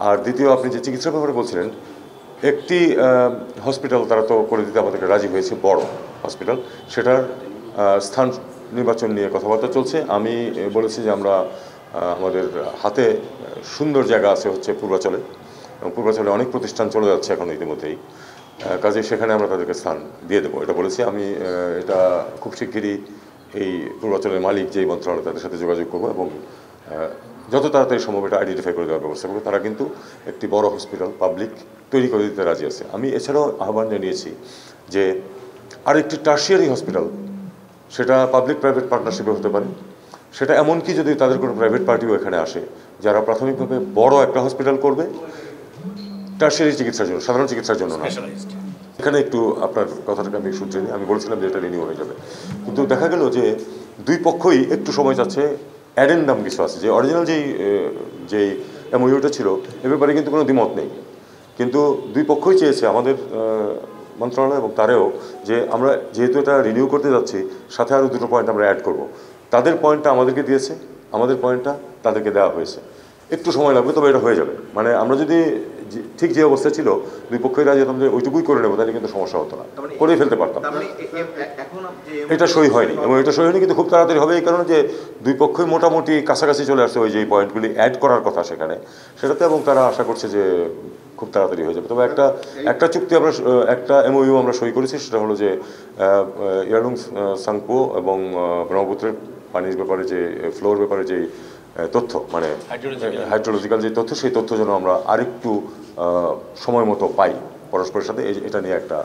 আর দ্বিতীয়, আপনি যে চিকিৎসার ব্যাপারে বলছিলেন, একটি হসপিটাল তারা তো করে দিতে আমাদেরকে রাজি হয়েছে, বড় হসপিটাল, সেটার স্থান নির্বাচন নিয়ে কথাবার্তা চলছে। আমি বলেছি যে আমরা আমাদের হাতে সুন্দর জায়গা আছে হচ্ছে পূর্বাচলে, এবং পূর্বাচলে অনেক প্রতিষ্ঠান চলে যাচ্ছে এখন ইতিমধ্যেই, কাজে সেখানে আমরা তাদেরকে স্থান দিয়ে দেবো, এটা বলেছি আমি। এটা খুব শিগগিরই এই পূর্বাচলের মালিক যেই মন্ত্রণালয়, তাদের সাথে যোগাযোগ করবো এবং যত তাড়াতাড়ি সম্ভব এটা আইডেন্টিফাই করে দেওয়ার ব্যবস্থা করবো। তারা কিন্তু একটি বড় হসপিটাল পাবলিক তৈরি করে দিতে রাজি আছে। আমি এছাড়াও আহ্বান জানিয়েছি যে আরেকটি টার্সিয়ারি হসপিটাল, সেটা পাবলিক প্রাইভেট পার্টনারশিপে হতে পারে। সেটা এমনকি যদি তাদের কোনো প্রাইভেট পার্টিও এখানে আসে, যারা প্রাথমিকভাবে বড় একটা হসপিটাল করবে টার্সিয়ারি চিকিৎসার জন্য, সাধারণ চিকিৎসার জন্য না। এখানে একটু আপনার কথাটাকে আমি শুনছি, আমি বলছিলাম যে এটা রিনিউ হয়ে যাবে, কিন্তু দেখা গেল যে দুই পক্ষই একটু সময় যাচ্ছে। অ্যাডেন্ডাম কিছু আছে, যে অরিজিনাল যেই এমওইউটা ছিল এ ব্যাপারে কিন্তু কোনো দ্বিমত নেই, কিন্তু দুই পক্ষই চেয়েছে, আমাদের মন্ত্রণালয় এবং তারেও, যে আমরা যেহেতু এটা রিনিউ করতে যাচ্ছি, সাথে আরও দুটো পয়েন্ট আমরা অ্যাড করব। তাদের পয়েন্টটা আমাদেরকে দিয়েছে, আমাদের পয়েন্টটা তাদেরকে দেওয়া হয়েছে। একটু সময় লাগবে, তবে এটা হয়ে যাবে। মানে আমরা যদি ঠিক যে অবস্থা ছিল দুই পক্ষই রাজি হতাম যে ওইটুকুই করে নেবো, তাহলে কিন্তু সমস্যা হতো না, করেই ফেলতে পারতাম। এটা সই হয়নি, এবং এটা সই হয়নি, কিন্তু খুব তাড়াতাড়ি হবে, এই কারণে যে দুই পক্ষই মোটামুটি কাছাকাছি চলে আসছে ওই যে পয়েন্টগুলি অ্যাড করার কথা সেখানে, সেটাতে, এবং তারা আশা করছে যে খুব তাড়াতাড়ি হয়ে যাবে। তবে একটা চুক্তি আমরা, একটা এমওইউ আমরা সই করেছি, সেটা হলো যে ইয়ারলুং সাংপো এবং ব্রহ্মপুত্রের পানির ব্যাপারে যে ফ্লোর ব্যাপারে যে তথ্য, মানে হাইড্রোলজিক্যাল যে তথ্য, সেই তথ্য যেন আমরা আরেকটু সময় মতো পাই পরস্পরের সাথে, এটা নিয়ে একটা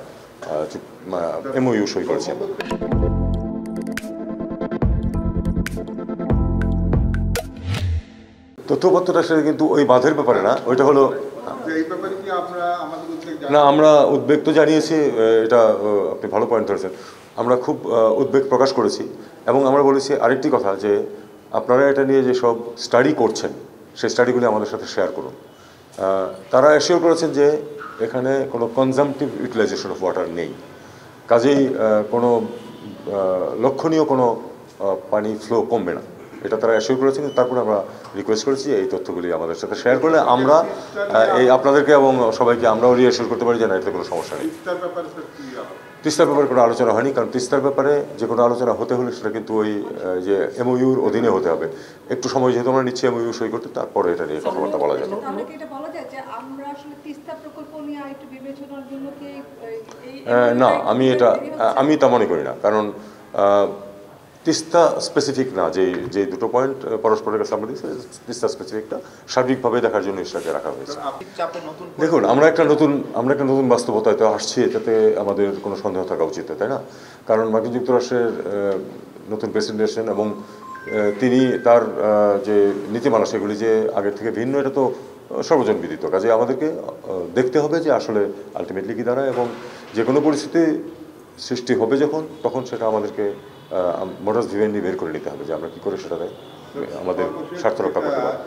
এমওইউ সই করেছি। তথ্যপত্রটা সেটা কিন্তু ওই বাঁধের ব্যাপারে না, ওইটা হলো না, আমরা উদ্বেগ তো জানিয়েছি, এটা আপনি ভালো পয়েন্ট ধরেছেন। আমরা খুব উদ্বেগ প্রকাশ করেছি, এবং আমরা বলেছি আরেকটি কথা, যে আপনারা এটা নিয়ে যে সব স্টাডি করছেন, সেই স্টাডিগুলি আমাদের সাথে শেয়ার করুন। তারা অ্যাসিওর করেছেন যে এখানে কোনো কনজামটিভ ইউটিলাইজেশন অফ ওয়াটার নেই, কাজেই কোনো লক্ষণীয় কোনো পানি ফ্লো কমবে না, এটা তারা অ্যাসিওর করেছেন। তারপরে আমরা রিকোয়েস্ট করেছি এই তথ্যগুলি আমাদের সাথে শেয়ার করলে আমরা এই আপনাদেরকে এবং সবাইকে আমরাও রিঅ্যাসিওর করতে পারি যে না, এতে কোনো সমস্যা নেই। তিস্তার ব্যাপারে কোনো আলোচনা হয়নি, কারণ তিস্তার ব্যাপারে যে কোনো আলোচনা হতে হলে সেটা কিন্তু ওই যে এমওইউর অধীনে হতে হবে। একটু সময় যেহেতু আমরা নিচ্ছি এমওইউ সই করতে, তারপরে এটা নিয়ে কথাবার্তা বলা যাবে। না, আমি তা মনে করি না, কারণ তিস্তা স্পেসিফিক না, যে দুটো পয়েন্ট পরস্পরের কাছে আমরা দিচ্ছি, তিস্তা স্পেসিফিকটা সার্বিকভাবে দেখার জন্য সেটাকে রাখা হয়েছে। দেখুন, আমরা একটা নতুন বাস্তবতায় তো আসছি, এটাতে আমাদের কোনো সন্দেহ থাকা উচিত, তাই না? কারণ মার্কিন যুক্তরাষ্ট্রের নতুন প্রেসিডেন্ট এসেছেন, এবং তিনি তার যে নীতিমালা সেগুলি যে আগের থেকে ভিন্ন, এটা তো সর্বজন বিদিত। কাজে আমাদেরকে দেখতে হবে যে আসলে আলটিমেটলি কি দাঁড়ায়, এবং যে কোনো পরিস্থিতি সৃষ্টি হবে তখন সেটা আমাদেরকে মোটাস ভিভেন্ডি বের করে নিতে হবে যে আমরা কী করে সেটাতে আমাদের স্বার্থ রক্ষা করতে পারি।